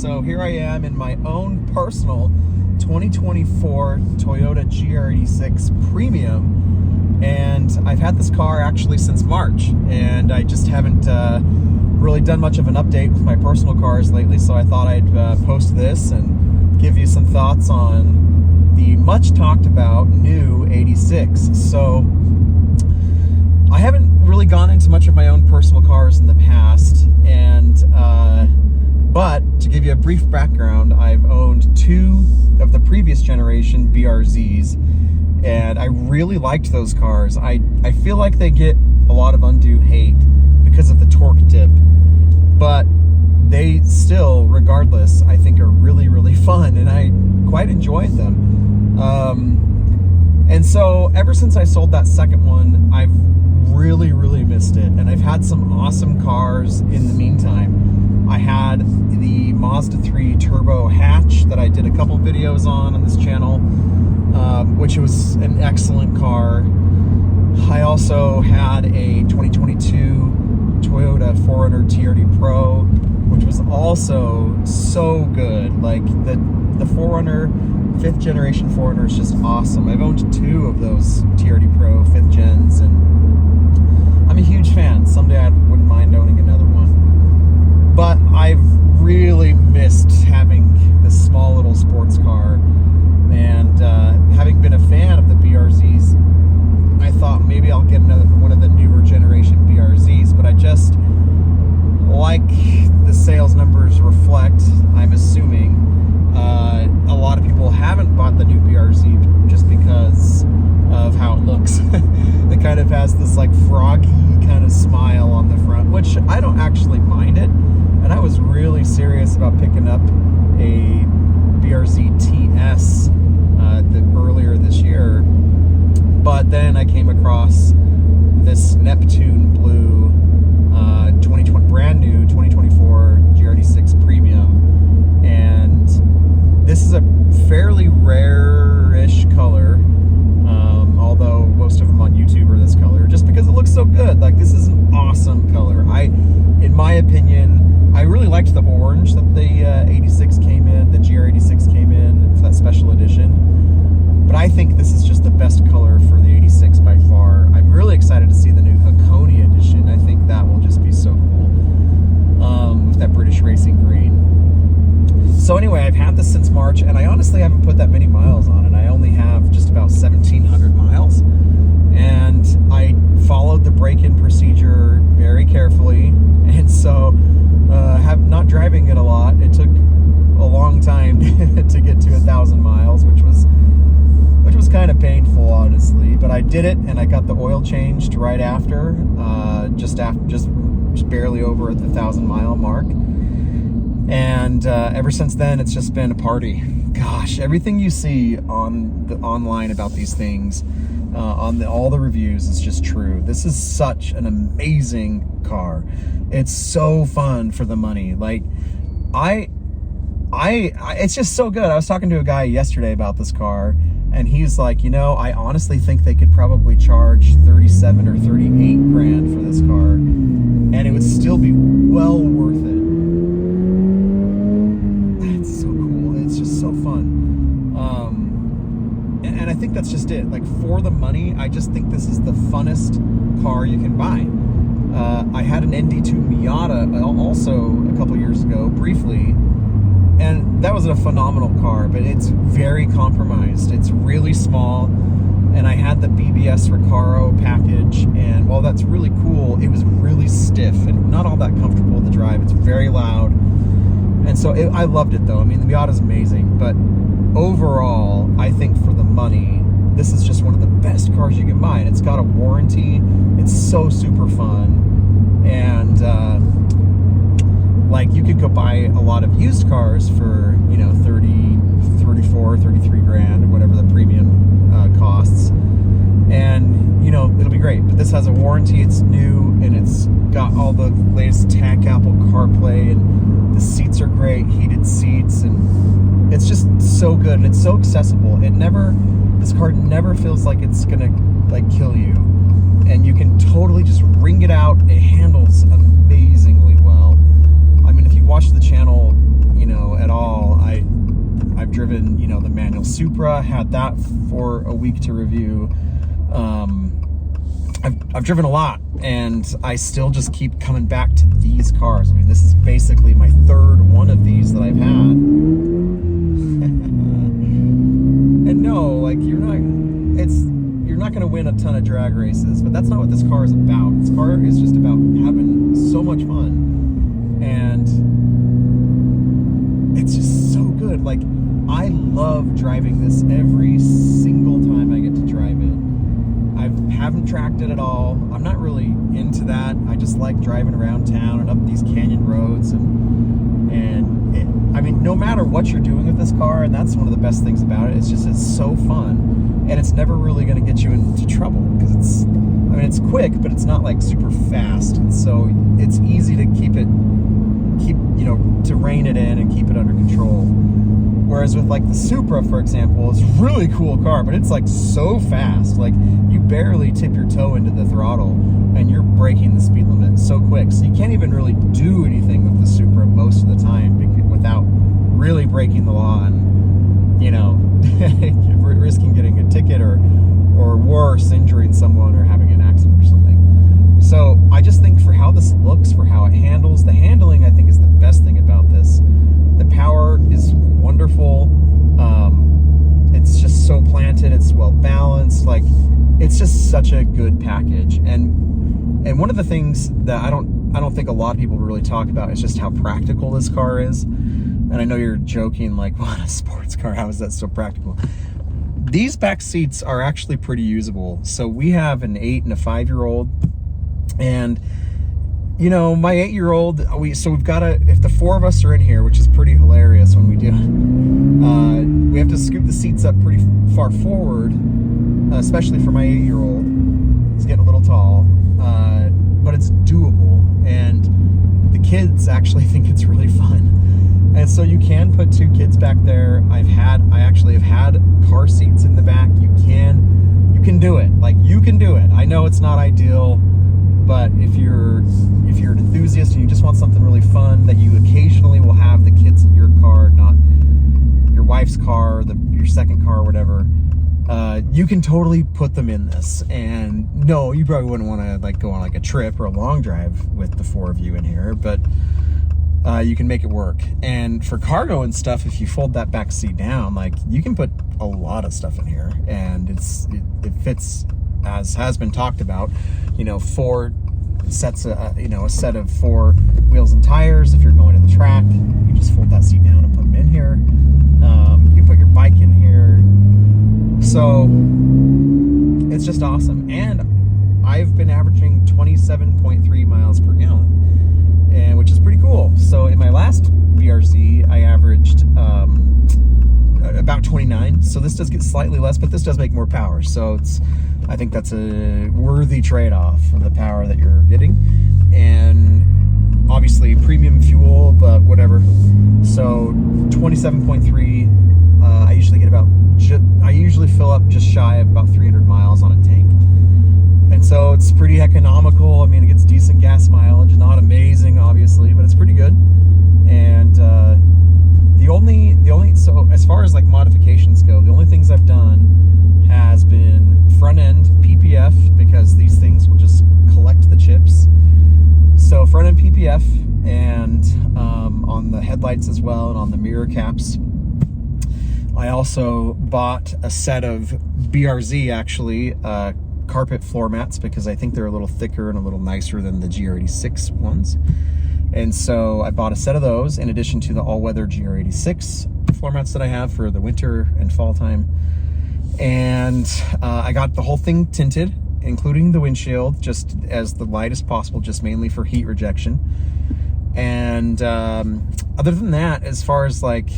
So here I am in my own personal 2024 Toyota GR86 Premium, and I've had this car actually since March, and I just haven't really done much of an update with my personal cars lately, so I thought I'd post this and give you some thoughts on the much talked about new 86. So I haven't really gone into much of my own personal cars in the past, and but to give you a brief background, I've owned two of the previous generation BRZs, and I really liked those cars. I feel like they get a lot of undue hate because of the torque dip, but they still, regardless, I think are really, really fun, and I quite enjoyed them. And so ever since I sold that second one, I've really, really missed it, and I've had some awesome cars in the meantime. I had the Mazda 3 Turbo Hatch that I did a couple videos on this channel, which was an excellent car. I also had a 2022 Toyota 4Runner TRD Pro, which was also so good. Like the 4Runner, 5th generation 4Runner is just awesome. I've owned two of those TRD Pro 5th gens, and I'm a huge fan. Someday I wouldn't mind owning another one. But I've really missed having this small little sports car, and having been a fan of the BRZs, I thought maybe I'll get another one of the newer generation BRZs, but I just, like the sales numbers reflect, I'm assuming, a lot of people haven't bought the new BRZ just because of how it looks. It kind of has this like froggy kind of smile on the front, which I don't actually mind it. And I was really serious about picking up a BRZ TS earlier this year, but then I came across this Neptune Blue 2020 brand new 2024 GR86 Premium, and this is a fairly rare-ish color, although most of them on YouTube are this color, just because it looks so good. Like, this is an awesome color. In my opinion, I really liked the orange that the 86 came in, the GR86 came in for that special edition, but I think this is just the best color for the 86 by far. I'm really excited to see the new Hakone edition. I think that will just be so cool, with that British racing green. So anyway, I've had this since March, and I honestly haven't put that many miles on it. I only have just about 1,700 miles, and I followed the break-in procedure very carefully, and so not driving it a lot. It took a long time to get to 1,000 miles, which was kind of painful, honestly. But I did it, and I got the oil changed right after, just barely over at the 1,000-mile mark. And ever since then, it's just been a party. Gosh, everything you see on the online about these things, all the reviews, is just true. This is such an amazing car. It's so fun for the money. Like, it's just so good. I was talking to a guy yesterday about this car, and he's like, you know, I honestly think they could probably charge 37 or 38 grand for this car, and it would still be well worth it. It's so cool. It's just so fun. And I think that's just it. Like, for the money, I just think this is the funnest car you can buy. I had an ND2 Miata also a couple years ago, briefly, and that was a phenomenal car, but it's very compromised. It's really small, and I had the BBS Recaro package, and while that's really cool, it was really stiff and not all that comfortable to drive. It's very loud, and so I loved it, though. I mean, the Miata's amazing, but overall, I think for the money, this is just one of the best cars you can buy, and it's got a warranty. It's so super fun, and like, you could go buy a lot of used cars for, you know, 30, 34, 33 grand, or whatever the premium costs, and, you know, it'll be great. But this has a warranty, it's new, and it's got all the latest tech, Apple CarPlay, and the seats are great, heated seats, and it's just so good, and it's so accessible. This car never feels like it's gonna, like, kill you, and you can totally just wring it out. It handles amazingly well. I mean, if you watch the channel, you you know, at all. I've driven, you know, the manual Supra, had that for a week to review. I've driven a lot, and I still just keep coming back to these cars. I mean, this is basically my third one of these that I've had. And no, like, you're not going to win a ton of drag races, but that's not what this car is about. This car is just about having so much fun, and it's just so good. Like, I love driving this every single time I get to drive it. I haven't tracked it at all. I'm not really into that. I just like driving around town and up these canyon roads, I mean, no matter what you're doing with this car, and that's one of the best things about it, it's so fun, and it's never really going to get you into trouble, because it's quick, but it's not like super fast, and so it's easy to you know, to rein it in and keep it under control. Whereas with like the Supra, for example, it's a really cool car, but it's like so fast. Like, you barely tip your toe into the throttle and you're breaking the speed limit so quick. So you can't even really do anything with the Supra most of the time without really breaking the law and, you know, risking getting a ticket or worse, injuring someone or having an accident or something. So I just think for how this looks, for how it handles, the handling I think is the best thing about this. The power is wonderful. It's just so planted. It's well balanced. Like, it's just such a good package. And one of the things that I don't think a lot of people really talk about is just how practical this car is. And I know you're joking, like, what, a sports car? How is that so practical? These back seats are actually pretty usable. So we have an 8 and a 5-year-old, and you know, my 8-year-old, we've got to, if the 4 of us are in here, which is pretty hilarious when we do it, we have to scoop the seats up pretty far forward, especially for my 8-year-old. He's getting a little tall, but it's doable, and the kids actually think it's really fun. And so you can put 2 kids back there. I actually have had car seats in the back. You can do it. Like, you can do it. I know it's not ideal, but if you're an enthusiast and you just want something really fun, that you occasionally will have the kids in your car, not your wife's car, or your second car, or whatever, you can totally put them in this. And no, you probably wouldn't want to like go on like a trip or a long drive with the 4 of you in here, but you can make it work. And for cargo and stuff, if you fold that back seat down, like, you can put a lot of stuff in here, and it fits, as has been talked about, you know, 4 sets, you know, a set of 4 wheels and tires. If you're going to the track, you just fold that seat down and put them in here. You can put your bike in here. So it's just awesome. And I've been averaging 27.3 miles per gallon, and which is pretty cool. So in my last BRZ, I averaged about 29. So this does get slightly less, but this does make more power. So I think that's a worthy trade-off for the power that you're getting. And obviously premium fuel, but whatever. So 27.3, I usually fill up just shy of about 300 miles on a tank. And so it's pretty economical. I mean, it gets decent gas mileage, not amazing, obviously, but it's pretty good. And so as far as like modifications go, the only things I've done has been front end PPF, because these things will just collect the chips. So front end PPF, and on the headlights as well, and on the mirror caps. I also bought a set of BRZ, actually, carpet floor mats, because I think they're a little thicker and a little nicer than the GR86 ones. And so I bought a set of those in addition to the all-weather GR86 floor mats that I have for the winter and fall time. And I got the whole thing tinted, including the windshield, just as the light as possible, just mainly for heat rejection. And other than that, as far as like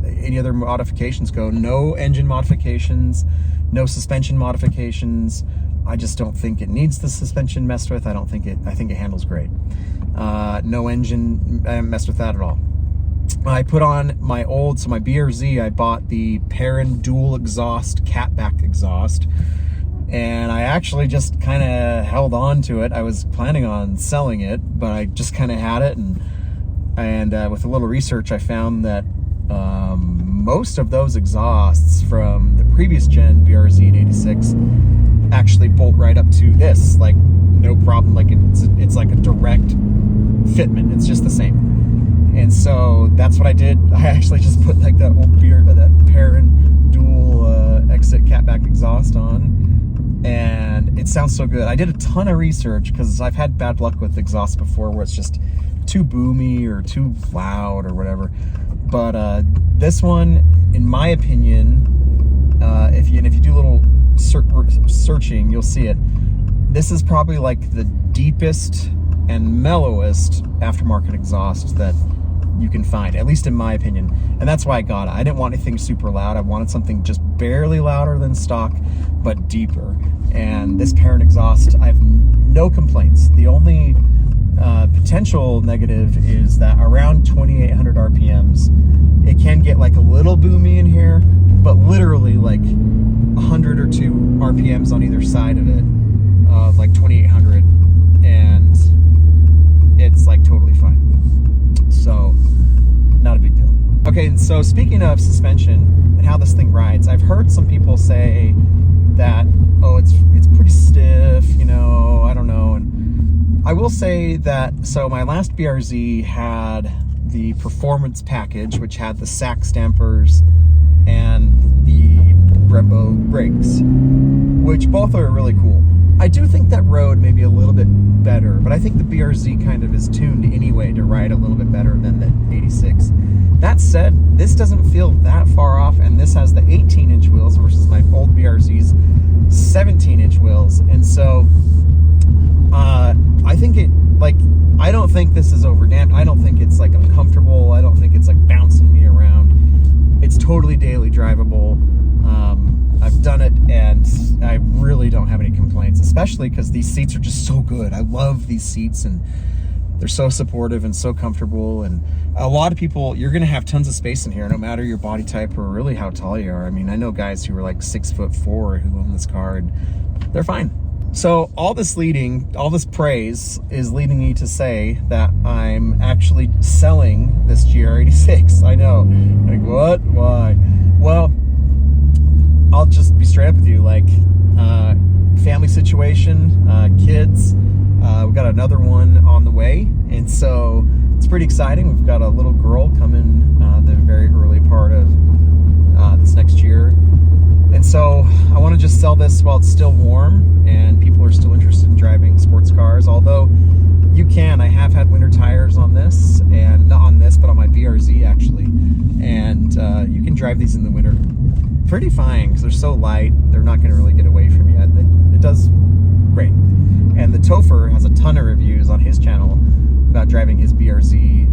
any other modifications go, no engine modifications, no suspension modifications. I just don't think it needs the suspension messed with. I think it handles great. No engine messed with that at all. I put on my my BRZ, I bought the Perrin dual exhaust catback exhaust, and I actually just kind of held on to it. I was planning on selling it, but I just kind of had it, and And with a little research, I found that most of those exhausts from the previous gen BRZ and 86 actually bolt right up to this, like no problem. Like it's like a direct fitment. It's just the same. And so that's what I did. I actually just put like that old that Perrin dual exit catback exhaust on, and it sounds so good. I did a ton of research because I've had bad luck with exhausts before where it's just too boomy or too loud or whatever. But this one, in my opinion, if you do a little searching, you'll see it. This is probably like the deepest and mellowest aftermarket exhaust that you can find, at least in my opinion. And that's why I got it. I didn't want anything super loud. I wanted something just barely louder than stock, but deeper. And this Perrin exhaust, I have no complaints. The only potential negative is that around 2,800 RPMs, it can get like a little boomy in here, but literally like 100 or 2 RPMs on either side of it, like 2,800, and it's like totally fine. So not a big deal. Okay, and so speaking of suspension and how this thing rides, I've heard some people say that, oh, it's pretty stiff, you know, I don't know. And I will say that, so my last BRZ had the performance package, which had the sack stampers and the Brembo brakes, which both are really cool. I do think that rode maybe a little bit better, but I think the BRZ kind of is tuned anyway to ride a little bit better than the 86. That said, this doesn't feel that far off, and this has the 18-inch wheels versus my old BRZ's 17-inch wheels. And so I think it, like, I don't think this is overdamped. I don't think it's like uncomfortable. I don't think it's like bouncing me around. It's totally daily drivable. I've done it and I really don't have any complaints, especially because these seats are just so good. I love these seats and they're so supportive and so comfortable. And a lot of people, you're going to have tons of space in here, no matter your body type or really how tall you are. I mean, I know guys who are like 6'4" who own this car and they're fine. So all this praise is leading me to say that I'm actually selling this GR86. I know, like, what? Why? Well, I'll just be straight up with you, like, family situation, kids, we've got another one on the way, and so it's pretty exciting. We've got a little girl coming the very early part of this next year, and so I want to just sell this while it's still warm and people are still interested in driving sports cars. Although you can, I have had winter tires on this, and not on this, but on my BRZ actually, and you can drive these in the winter pretty fine because they're so light. They're not going to really get away from you. It does great. And the Topher has a ton of reviews on his channel about driving his BRZ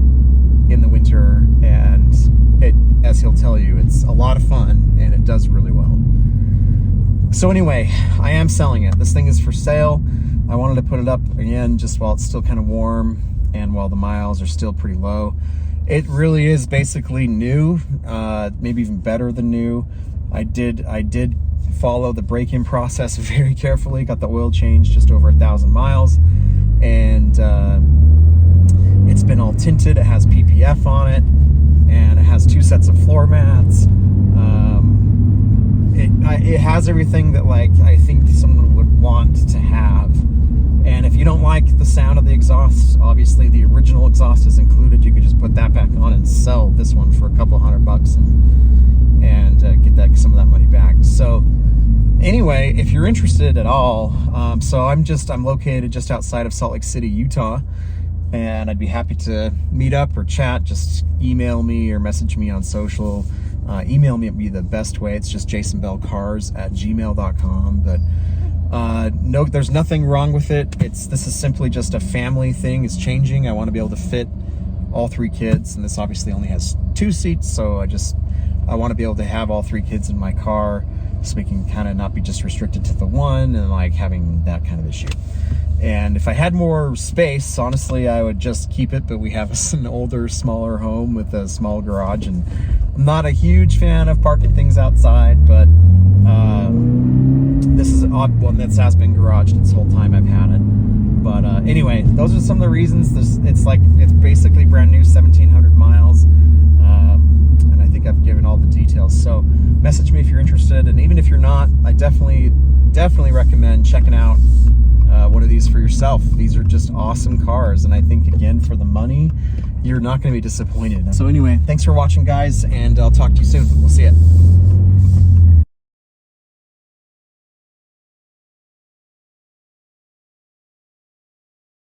in the winter, and it, as he'll tell you, it's a lot of fun and it does really well. So anyway, I am selling it. This thing is for sale. I wanted to put it up again just while it's still kind of warm and while the miles are still pretty low. It really is basically new, maybe even better than new. I did follow the break-in process very carefully, got the oil change just over 1,000 miles, and it's been all tinted. It has PPF on it, and it has 2 sets of floor mats. It has everything that, like, I think someone would want to have. And if you don't like the sound of the exhaust, obviously the original exhaust is included. You could just put that back on and sell this one for a couple $100 and get some of that money back. So anyway, if you're interested at all, so I'm located just outside of Salt Lake City, Utah, and I'd be happy to meet up or chat. Just email me or message me on social. Email me would be the best way. It's just jasonbellcars@gmail.com. But no, there's nothing wrong with it. This is simply just a family thing. It's changing. I want to be able to fit all 3 kids, and this obviously only has 2 seats, so I want to be able to have all 3 kids in my car, so we can kind of not be just restricted to the one and like having that kind of issue. And if I had more space, honestly, I would just keep it, but we have an older, smaller home with a small garage, and I'm not a huge fan of parking things outside, but this is an odd one that has been garaged this whole time I've had it. But anyway, those are some of the reasons. It's basically brand new, 1,700 miles. And I think I've given all the details. So message me if you're interested. And even if you're not, I definitely recommend checking out one of these for yourself. These are just awesome cars. And I think, again, for the money, you're not going to be disappointed. So anyway, thanks for watching, guys. And I'll talk to you soon. We'll see you.